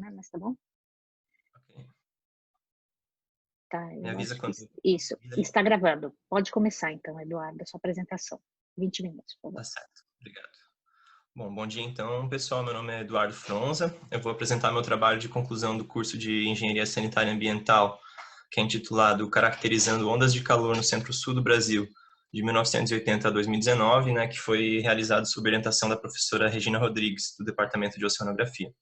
né, mas tá bom? Ok. Tá, Me eu avisa acho que quando isso. vida aí. Está gravando. Pode começar então, Eduardo, a sua apresentação. 20 minutos, por Tá favor. certo. Obrigado. Bom dia então, pessoal. Meu nome é Eduardo Fronza. Eu vou apresentar meu trabalho de conclusão do curso de Engenharia Sanitária e Ambiental, que é intitulado Caracterizando Ondas de Calor no Centro-Sul do Brasil, de 1980 a 2019, né, que foi realizado sob orientação da professora Regina Rodrigues, do Departamento de Oceanografia.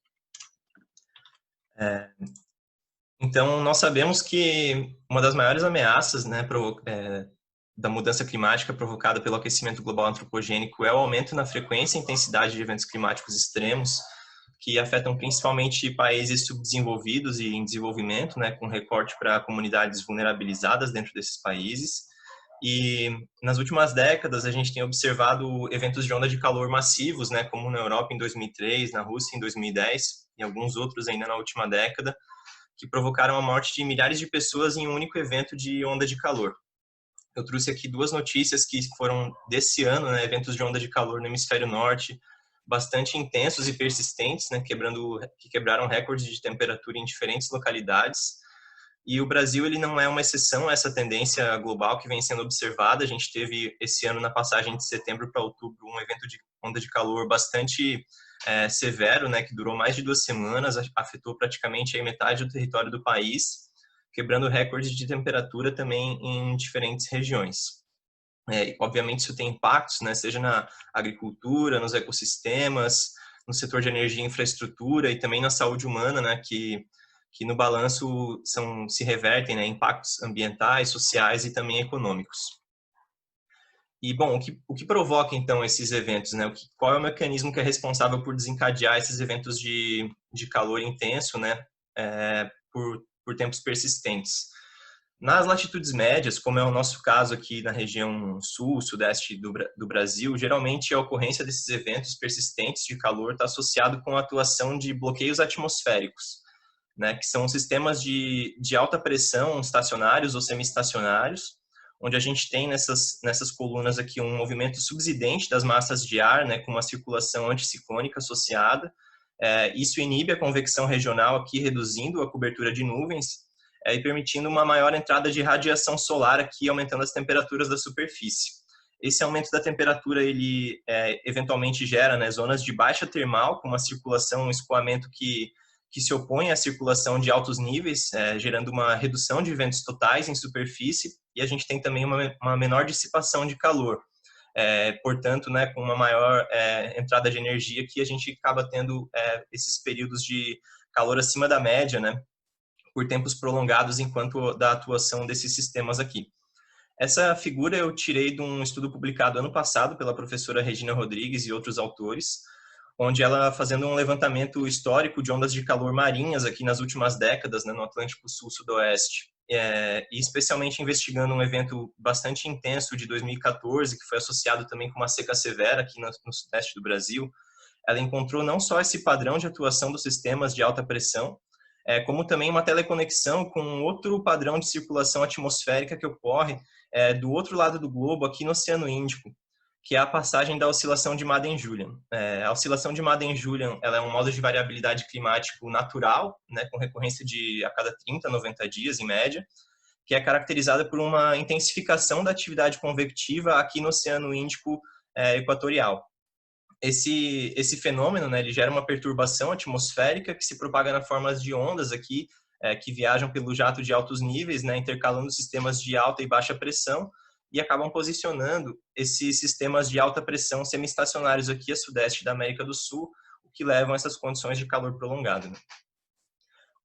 Então, nós sabemos que uma das maiores ameaças, né, da mudança climática provocada pelo aquecimento global antropogênico é o aumento na frequência e intensidade de eventos climáticos extremos, que afetam principalmente países subdesenvolvidos e em desenvolvimento, né, com recorte para comunidades vulnerabilizadas dentro desses países. E nas últimas décadas a gente tem observado eventos de onda de calor massivos, né, como na Europa em 2003, na Rússia em 2010 e alguns outros ainda na última década, que provocaram a morte de milhares de pessoas em um único evento de onda de calor. Eu trouxe aqui duas notícias que foram desse ano, né, eventos de onda de calor no hemisfério norte, bastante intensos e persistentes, né, que quebraram recordes de temperatura em diferentes localidades. E o Brasil ele não é uma exceção a essa tendência global que vem sendo observada. A gente teve esse ano, na passagem de setembro para outubro, um evento de onda de calor bastante severo, né, que durou mais de 2 semanas, afetou praticamente a metade do território do país, quebrando recordes de temperatura também em diferentes regiões. Obviamente isso tem impactos, né, seja na agricultura, nos ecossistemas, no setor de energia e infraestrutura e também na saúde humana, né, que no balanço se revertem, né, impactos ambientais, sociais e também econômicos. E, bom, o que provoca, então, esses eventos, né? Qual é o mecanismo que é responsável por desencadear esses eventos de calor intenso, né? Por tempos persistentes. Nas latitudes médias, como é o nosso caso aqui na região sul, sudeste do Brasil, geralmente a ocorrência desses eventos persistentes de calor está associado com a atuação de bloqueios atmosféricos, né, que são sistemas de alta pressão estacionários ou semi-estacionários, onde a gente tem nessas colunas aqui um movimento subsidente das massas de ar, né, com uma circulação anticiclônica associada. Isso inibe a convecção regional aqui, reduzindo a cobertura de nuvens e permitindo uma maior entrada de radiação solar aqui, aumentando as temperaturas da superfície. Esse aumento da temperatura, ele eventualmente gera, né, zonas de baixa termal, com uma circulação, um escoamento que se opõe à circulação de altos níveis, gerando uma redução de ventos totais em superfície, e a gente tem também uma menor dissipação de calor. Portanto, né, com uma maior entrada de energia, que a gente acaba tendo esses períodos de calor acima da média, né, por tempos prolongados enquanto da atuação desses sistemas aqui. Essa figura eu tirei de um estudo publicado ano passado pela professora Regina Rodrigues e outros autores, onde ela, fazendo um levantamento histórico de ondas de calor marinhas aqui nas últimas décadas, né, no Atlântico Sul-Sudoeste, e especialmente investigando um evento bastante intenso de 2014, que foi associado também com uma seca severa aqui no sudeste do Brasil, ela encontrou não só esse padrão de atuação dos sistemas de alta pressão, como também uma teleconexão com outro padrão de circulação atmosférica que ocorre do outro lado do globo, aqui no Oceano Índico, que é a passagem da oscilação de Madden-Julian. A oscilação de Madden-Julian ela é um modo de variabilidade climático natural, né, com recorrência de a cada 30, 90 dias, em média, que é caracterizada por uma intensificação da atividade convectiva aqui no Oceano Índico equatorial. Esse fenômeno, né, ele gera uma perturbação atmosférica que se propaga na forma de ondas aqui, que viajam pelo jato de altos níveis, né, intercalando sistemas de alta e baixa pressão, e acabam posicionando esses sistemas de alta pressão semi-estacionários aqui a sudeste da América do Sul, o que levam a essas condições de calor prolongado, né?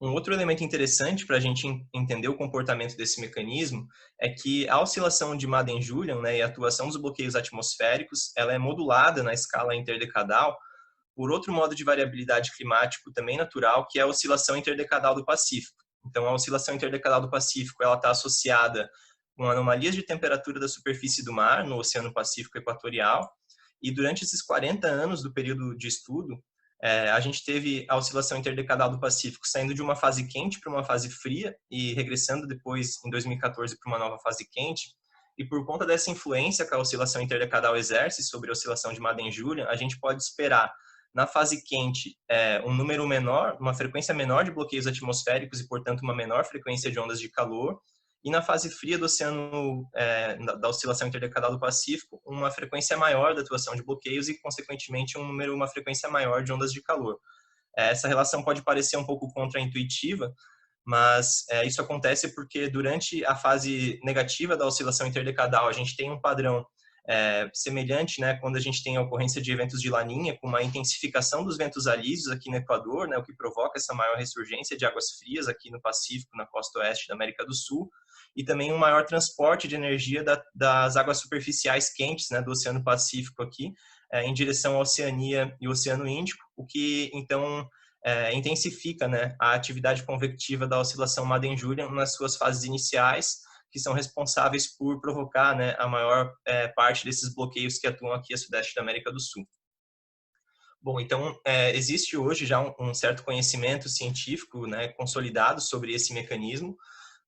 Um outro elemento interessante para a gente entender o comportamento desse mecanismo é que a oscilação de Madden-Julian, né, e a atuação dos bloqueios atmosféricos, ela é modulada na escala interdecadal por outro modo de variabilidade climático também natural, que é a oscilação interdecadal do Pacífico. Então, a oscilação interdecadal do Pacífico ela está associada com anomalias de temperatura da superfície do mar no Oceano Pacífico Equatorial, e durante esses 40 anos do período de estudo, a gente teve a oscilação interdecadal do Pacífico saindo de uma fase quente para uma fase fria e regressando depois, em 2014, para uma nova fase quente. E por conta dessa influência que a oscilação interdecadal exerce sobre a oscilação de Madden-Julian, a gente pode esperar Na fase quente, um número menor, uma frequência menor de bloqueios atmosféricos e, portanto, uma menor frequência de ondas de calor. E na fase fria do oceano, da oscilação interdecadal do Pacífico, uma frequência maior da atuação de bloqueios e, consequentemente, uma frequência maior de ondas de calor. Essa relação pode parecer um pouco contraintuitiva, mas isso acontece porque durante a fase negativa da oscilação interdecadal, a gente tem um padrão semelhante, né, quando a gente tem a ocorrência de eventos de laninha, com uma intensificação dos ventos alísios aqui no Equador, né, o que provoca essa maior ressurgência de águas frias aqui no Pacífico, na costa oeste da América do Sul, e também um maior transporte de energia das águas superficiais quentes, né, do Oceano Pacífico aqui, em direção à Oceania e Oceano Índico, o que, então, intensifica, né, a atividade convectiva da oscilação Madden-Julian nas suas fases iniciais, que são responsáveis por provocar, né, a maior parte desses bloqueios que atuam aqui a sudeste da América do Sul. Bom, então, existe hoje já um certo conhecimento científico, né, consolidado sobre esse mecanismo,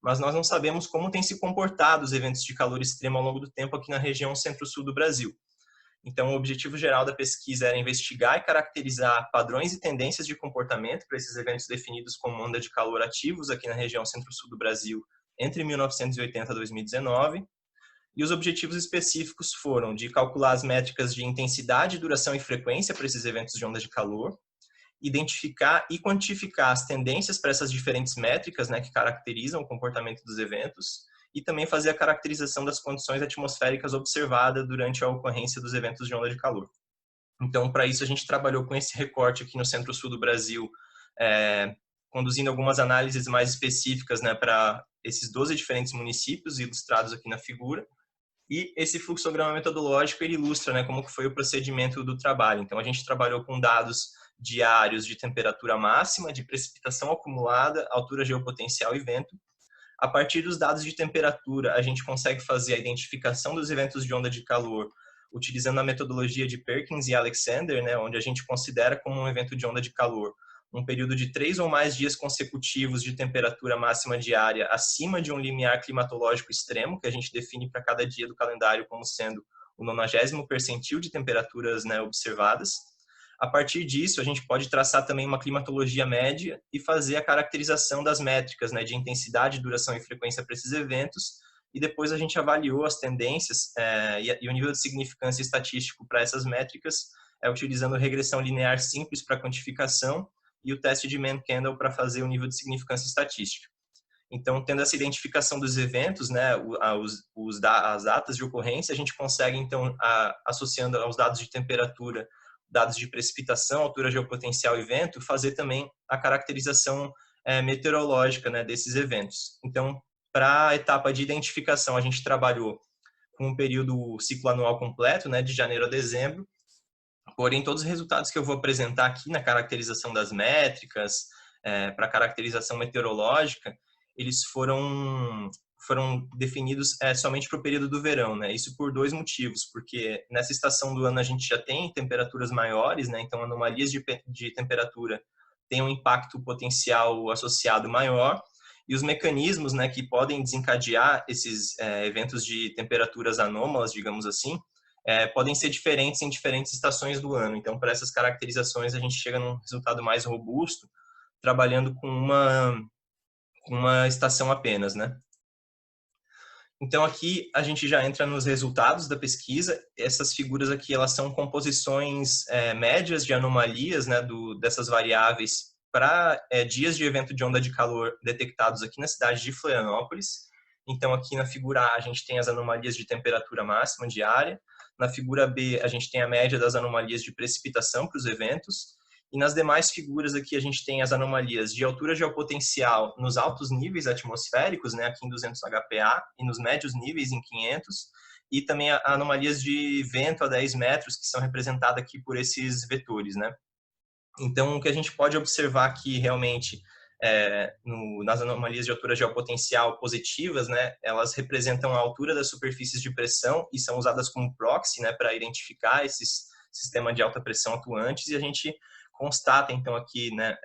mas nós não sabemos como têm se comportado os eventos de calor extremo ao longo do tempo aqui na região centro-sul do Brasil. Então, o objetivo geral da pesquisa era investigar e caracterizar padrões e tendências de comportamento para esses eventos definidos como onda de calor ativos aqui na região centro-sul do Brasil entre 1980 e 2019. E os objetivos específicos foram de calcular as métricas de intensidade, duração e frequência para esses eventos de onda de calor, identificar e quantificar as tendências para essas diferentes métricas, né, que caracterizam o comportamento dos eventos, e também fazer a caracterização das condições atmosféricas observadas durante a ocorrência dos eventos de onda de calor. Então, para isso, a gente trabalhou com esse recorte aqui no centro-sul do Brasil, conduzindo algumas análises mais específicas, né, para esses 12 diferentes municípios ilustrados aqui na figura. E esse fluxograma metodológico ele ilustra, né, como que foi o procedimento do trabalho. Então, a gente trabalhou com dados diários de temperatura máxima, de precipitação acumulada, altura geopotencial e vento. A partir dos dados de temperatura, a gente consegue fazer a identificação dos eventos de onda de calor utilizando a metodologia de Perkins e Alexander, né, onde a gente considera como um evento de onda de calor um período de 3 ou mais dias consecutivos de temperatura máxima diária acima de um limiar climatológico extremo, que a gente define para cada dia do calendário como sendo o 90º percentil de temperaturas, né, observadas. A partir disso, a gente pode traçar também uma climatologia média e fazer a caracterização das métricas, né, de intensidade, duração e frequência para esses eventos, e depois a gente avaliou as tendências e o nível de significância estatístico para essas métricas, utilizando regressão linear simples para quantificação e o teste de Mann-Kendall para fazer o nível de significância estatística. Então, tendo essa identificação dos eventos, né, as datas de ocorrência, a gente consegue, então, associando aos dados de temperatura, dados de precipitação, altura geopotencial e vento, fazer também a caracterização meteorológica, né, desses eventos. Então, para a etapa de identificação, a gente trabalhou com um período ciclo anual completo, né, de janeiro a dezembro. Porém, todos os resultados que eu vou apresentar aqui na caracterização das métricas, para a caracterização meteorológica, eles foram definidos somente para o período do verão, né? Isso por 2 motivos, porque nessa estação do ano a gente já tem temperaturas maiores, né? Então anomalias de temperatura têm um impacto potencial associado maior, e os mecanismos, né, que podem desencadear esses eventos de temperaturas anômalas, digamos assim, podem ser diferentes em diferentes estações do ano. Então, para essas caracterizações, a gente chega num resultado mais robusto, trabalhando com uma estação apenas, né? Então, aqui a gente já entra nos resultados da pesquisa. Essas figuras aqui, elas são composições médias de anomalias, né, dessas variáveis para dias de evento de onda de calor detectados aqui na cidade de Florianópolis. Então, aqui na figura A, a gente tem as anomalias de temperatura máxima diária. Na figura B, a gente tem a média das anomalias de precipitação para os eventos. E nas demais figuras aqui, a gente tem as anomalias de altura geopotencial nos altos níveis atmosféricos, né, aqui em 200 HPA, e nos médios níveis em 500. E também anomalias de vento a 10 metros, que são representadas aqui por esses vetores, né. Então, o que a gente pode observar aqui realmente nas anomalias de altura geopotencial positivas, né, elas representam a altura das superfícies de pressão e são usadas como proxy, né, para identificar esses sistemas de alta pressão atuantes, e a gente constata então aqui, né,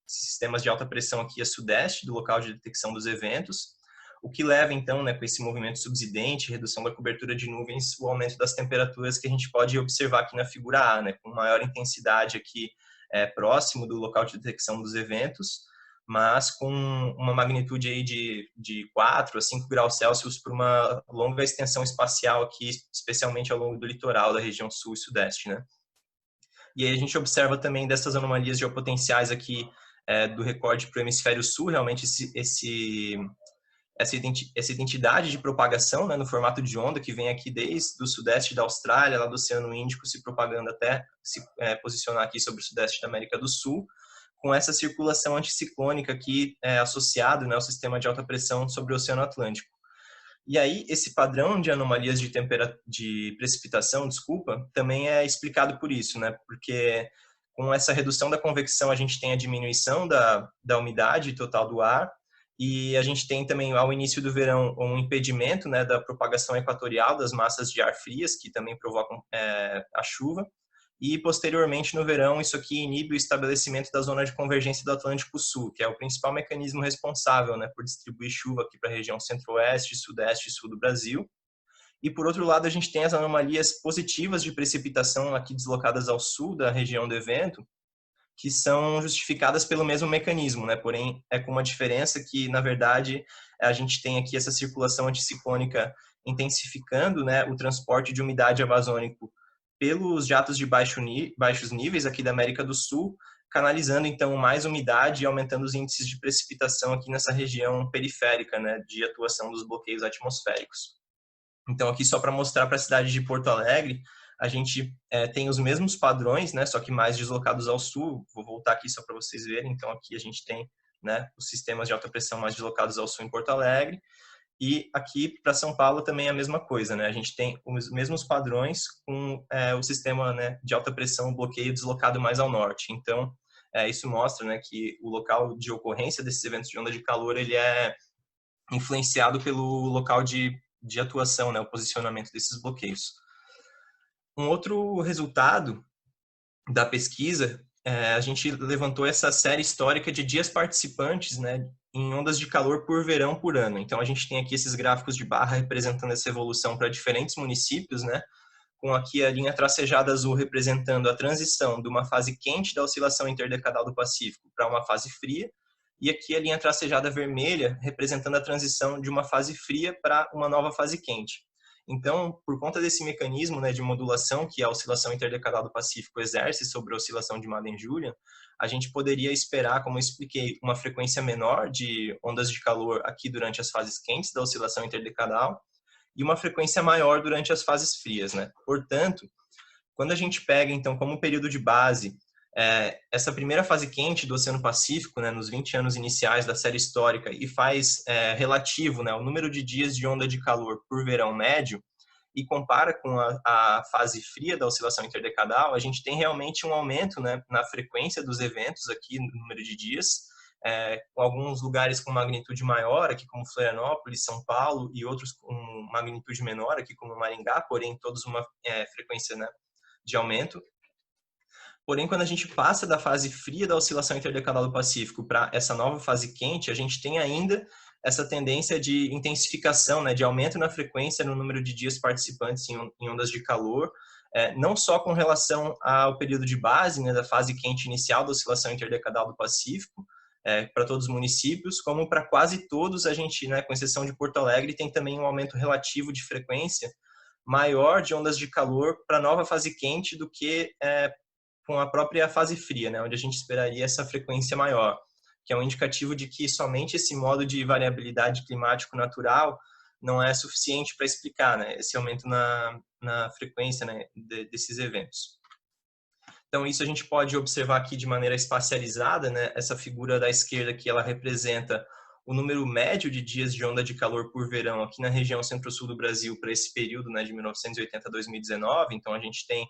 sistemas de alta pressão aqui a sudeste do local de detecção dos eventos. o que leva, então, né, com esse movimento subsidente, redução da cobertura de nuvens, o aumento das temperaturas que a gente pode observar aqui na figura A, né, com maior intensidade aqui próximo do local de detecção dos eventos, mas com uma magnitude aí de 4 a 5 graus Celsius por uma longa extensão espacial aqui, especialmente ao longo do litoral da região sul e sudeste, né? E aí a gente observa também dessas anomalias geopotenciais aqui do recorde para o hemisfério sul, realmente essa identidade de propagação, né, no formato de onda, que vem aqui desde o sudeste da Austrália, lá do Oceano Índico, se propagando até se posicionar aqui sobre o sudeste da América do Sul, com essa circulação anticiclônica aqui associado, né, ao sistema de alta pressão sobre o Oceano Atlântico. E aí, esse padrão de anomalias de precipitação, também é explicado por isso, né? Porque com essa redução da convecção, a gente tem a diminuição da umidade total do ar, e a gente tem também, ao início do verão, um impedimento, né, da propagação equatorial das massas de ar frias, que também provocam a chuva. E, posteriormente, no verão, isso aqui inibe o estabelecimento da zona de convergência do Atlântico Sul, que é o principal mecanismo responsável, né, por distribuir chuva aqui para a região centro-oeste, sudeste e sul do Brasil. E, por outro lado, a gente tem as anomalias positivas de precipitação aqui deslocadas ao sul da região do evento, que são justificadas pelo mesmo mecanismo, né? Porém, é com uma diferença que, na verdade, a gente tem aqui essa circulação anticiclônica intensificando, né, o transporte de umidade amazônico pelos jatos de baixos níveis aqui da América do Sul, canalizando, então, mais umidade e aumentando os índices de precipitação aqui nessa região periférica, né, de atuação dos bloqueios atmosféricos. Então, aqui só para mostrar para a cidade de Porto Alegre, a gente tem os mesmos padrões, né, só que mais deslocados ao sul. Vou voltar aqui só para vocês verem. Então, aqui a gente tem, né, os sistemas de alta pressão mais deslocados ao sul em Porto Alegre. E aqui para São Paulo também é a mesma coisa, né? A gente tem os mesmos padrões com o sistema, né, de alta pressão, bloqueio deslocado mais ao norte. Então, isso mostra, né, que o local de ocorrência desses eventos de onda de calor ele é influenciado pelo local de atuação, né, o posicionamento desses bloqueios. Um outro resultado da pesquisa, a gente levantou essa série histórica de dias participantes, né, em ondas de calor por verão por ano. Então, a gente tem aqui esses gráficos de barra representando essa evolução para diferentes municípios, né, com aqui a linha tracejada azul representando a transição de uma fase quente da oscilação interdecadal do Pacífico para uma fase fria, e aqui a linha tracejada vermelha representando a transição de uma fase fria para uma nova fase quente. Então, por conta desse mecanismo, né, de modulação que a oscilação interdecadal do Pacífico exerce sobre a oscilação de Madden-Julian, a gente poderia esperar, como eu expliquei, uma frequência menor de ondas de calor aqui durante as fases quentes da oscilação interdecadal e uma frequência maior durante as fases frias, né? Portanto, quando a gente pega, então, como período de base, essa primeira fase quente do Oceano Pacífico, né, nos 20 anos iniciais da série histórica, e faz relativo, né, o número de dias de onda de calor por verão médio, e compara com a fase fria da oscilação interdecadal, a gente tem realmente um aumento, né, na frequência dos eventos aqui, no número de dias, alguns lugares com magnitude maior, aqui como Florianópolis, São Paulo, e outros com magnitude menor, aqui como Maringá, porém todos uma frequência, né, de aumento. Porém, quando a gente passa da fase fria da oscilação interdecadal do Pacífico para essa nova fase quente, a gente tem ainda essa tendência de intensificação, né, de aumento na frequência no número de dias participantes em ondas de calor, não só com relação ao período de base, né, da fase quente inicial da oscilação interdecadal do Pacífico, para todos os municípios, como para quase todos, a gente, né, com exceção de Porto Alegre, tem também um aumento relativo de frequência maior de ondas de calor para a nova fase quente do que com a própria fase fria, né, onde a gente esperaria essa frequência maior, que é um indicativo de que somente esse modo de variabilidade climático natural não é suficiente para explicar, né, esse aumento na frequência, né, desses eventos. Então, isso a gente pode observar aqui de maneira espacializada, né, essa figura da esquerda que ela representa o número médio de dias de onda de calor por verão aqui na região centro-sul do Brasil para esse período, né, de 1980 a 2019. Então, a gente tem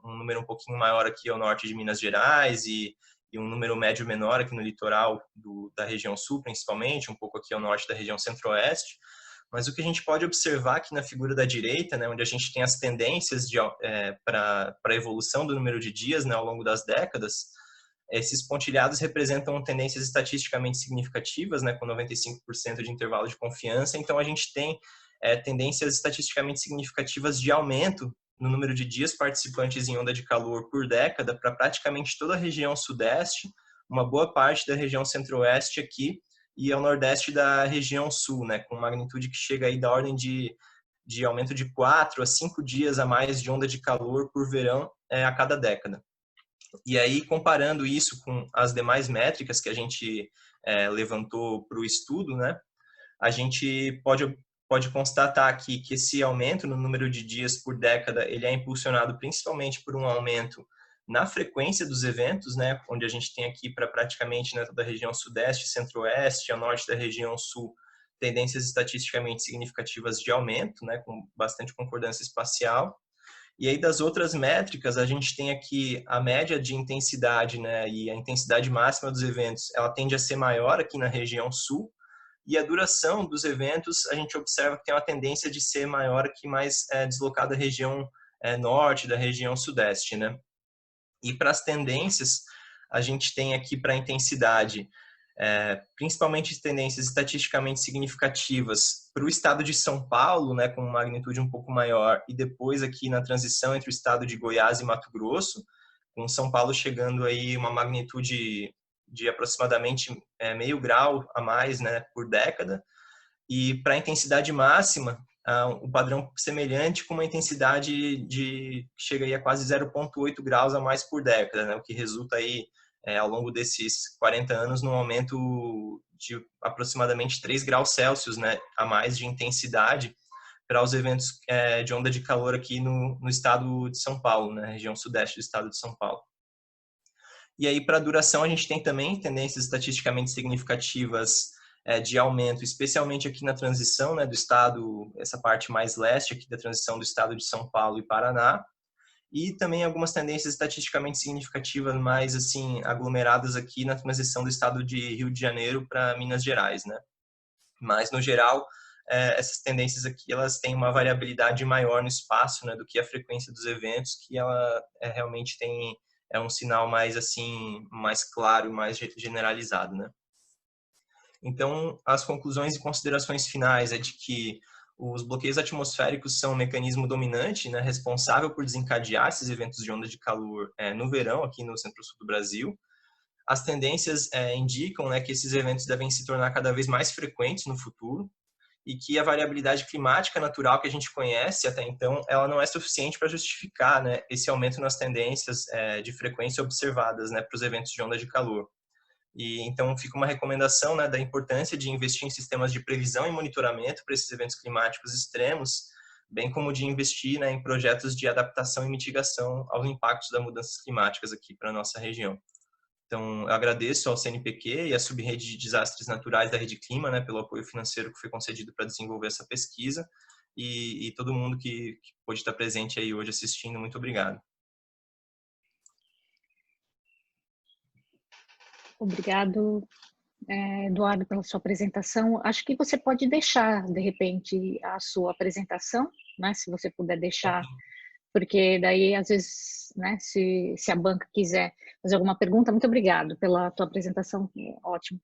um número um pouquinho maior aqui ao norte de Minas Gerais e um número médio menor aqui no litoral da região sul, principalmente, um pouco aqui ao norte da região centro-oeste. Mas o que a gente pode observar aqui na figura da direita, né, onde a gente tem as tendências para a evolução do número de dias, né, ao longo das décadas, Esses pontilhados representam tendências estatisticamente significativas, né, com 95% de intervalo de confiança. Então, a gente tem tendências estatisticamente significativas de aumento no número de dias participantes em onda de calor por década para praticamente toda a região sudeste, uma boa parte da região centro-oeste aqui e ao nordeste da região sul, né, com magnitude que chega aí da ordem de aumento de 4 a 5 dias a mais de onda de calor por verão a cada década. E aí, comparando isso com as demais métricas que a gente levantou para o estudo, né, a gente pode constatar aqui que esse aumento no número de dias por década ele é impulsionado principalmente por um aumento na frequência dos eventos, né, onde a gente tem aqui para praticamente toda a região sudeste, centro-oeste, a norte da região sul, tendências estatisticamente significativas de aumento, né, com bastante concordância espacial. E aí das outras métricas, a gente tem aqui a média de intensidade, né, e a intensidade máxima dos eventos, ela tende a ser maior aqui na região sul, e a duração dos eventos, a gente observa que tem uma tendência de ser maior aqui mais deslocada da região norte, da região sudeste, né. E para as tendências, a gente tem aqui para a intensidade, principalmente tendências estatisticamente significativas para o estado de São Paulo, né, com magnitude um pouco maior, e depois aqui na transição entre o estado de Goiás e Mato Grosso, com São Paulo chegando aí uma magnitude de aproximadamente meio grau a mais, né, por década. E para a intensidade máxima, um padrão semelhante com uma intensidade que chega aí a quase 0,8 graus a mais por década, né, o que resulta aí ao longo desses 40 anos num aumento de aproximadamente 3 graus Celsius, né, a mais de intensidade para os eventos de onda de calor aqui no estado de São Paulo, né, região sudeste do estado de São Paulo. E aí, para a duração, a gente tem também tendências estatisticamente significativas de aumento, especialmente aqui na transição, né, do estado, essa parte mais leste aqui da transição do estado de São Paulo e Paraná, e também algumas tendências estatisticamente significativas mais assim aglomeradas aqui na transição do estado de Rio de Janeiro para Minas Gerais, né? Mas no geral, essas tendências aqui elas têm uma variabilidade maior no espaço, né, do que a frequência dos eventos, que ela realmente tem um sinal mais assim mais claro, mais generalizado, né? Então, as conclusões e considerações finais é de que os bloqueios atmosféricos são um mecanismo dominante, né, responsável por desencadear esses eventos de onda de calor no verão, aqui no centro-sul do Brasil. As tendências indicam, né, que esses eventos devem se tornar cada vez mais frequentes no futuro e que a variabilidade climática natural que a gente conhece até então, ela não é suficiente para justificar, né, esse aumento nas tendências de frequência observadas, né, para os eventos de onda de calor. E então fica uma recomendação, né, da importância de investir em sistemas de previsão e monitoramento para esses eventos climáticos extremos, bem como de investir, né, em projetos de adaptação e mitigação aos impactos das mudanças climáticas aqui para a nossa região. Então, eu agradeço ao CNPq e à Subrede de Desastres Naturais da Rede Clima, né, pelo apoio financeiro que foi concedido para desenvolver essa pesquisa, e todo mundo que pôde estar presente aí hoje assistindo, muito obrigado. Obrigado, Eduardo, pela sua apresentação. Acho que você pode deixar, de repente, a sua apresentação, né? Se você puder deixar, porque daí, às vezes, né, se a banca quiser fazer alguma pergunta, muito obrigado pela tua apresentação, ótimo.